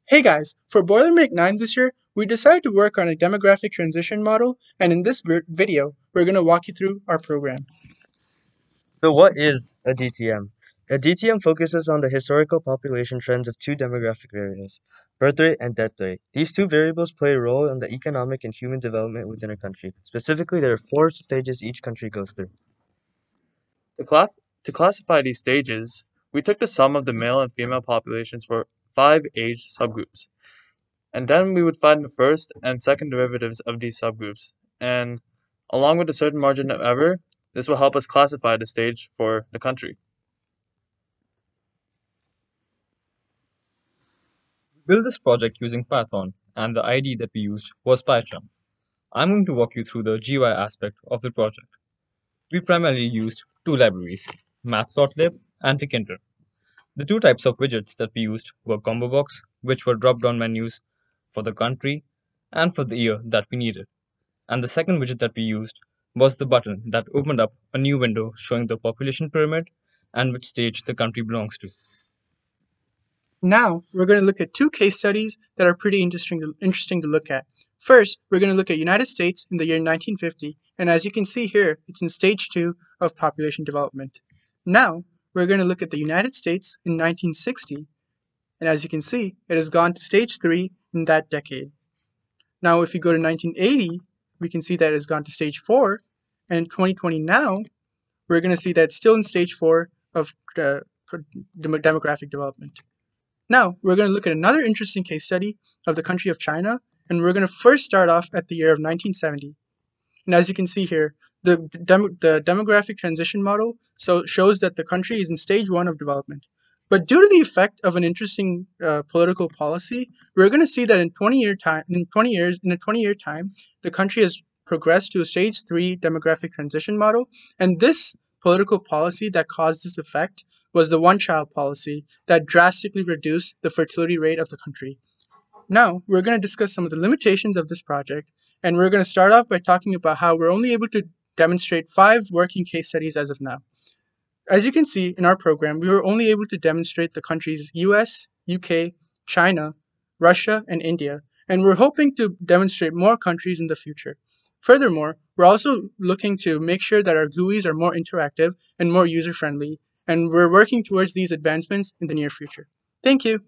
Hey guys, for Boilermake 9 this year, we decided to work on a demographic transition model, and in this video, we're going to walk you through our program. So what is a DTM? A DTM focuses on the historical population trends of two demographic variables, birth rate and death rate. These two variables play a role in the economic and human development within a country. Specifically, there are four stages each country goes through. To, to classify these stages, we took the sum of the male and female populations for 5 age subgroups, and then we would find the first and second derivatives of these subgroups, and along with a certain margin of error, this will help us classify the stage for the country. We built this project using Python, and the IDE that we used was PyCharm. I'm going to walk you through the GUI aspect of the project. We primarily used two libraries, Matplotlib and Tkinter. The two types of widgets that we used were Combo Box, which were drop-down menus for the country and for the year that we needed. And the second widget that we used was the button that opened up a new window showing the population pyramid and which stage the country belongs to. Now, we're going to look at two case studies that are pretty interesting to look at. First, we're going to look at United States in the year 1950, and as you can see here, it's in stage 2 of population development. Now, we're going to look at the United States in 1960, and as you can see, it has gone to stage 3 in that decade. Now, if you go to 1980, we can see that it has gone to stage 4, and in 2020 now, we're going to see that it's still in stage 4 of demographic development. Now, we're going to look at another interesting case study of the country of China, and we're going to first start off at the year of 1970. And as you can see here, the demographic transition model shows that the country is in stage 1 of development. But due to the effect of an interesting political policy, we're going to see that in a 20-year time, the country has progressed to a stage 3 demographic transition model, and this political policy that caused this effect was the one-child policy that drastically reduced the fertility rate of the country. Now, we're going to discuss some of the limitations of this project, and we're going to start off by talking about how we're only able to demonstrate 5 working case studies as of now. As you can see in our program, we were only able to demonstrate the countries US, UK, China, Russia, and India, and we're hoping to demonstrate more countries in the future. Furthermore, we're also looking to make sure that our GUIs are more interactive and more user-friendly, and we're working towards these advancements in the near future. Thank you.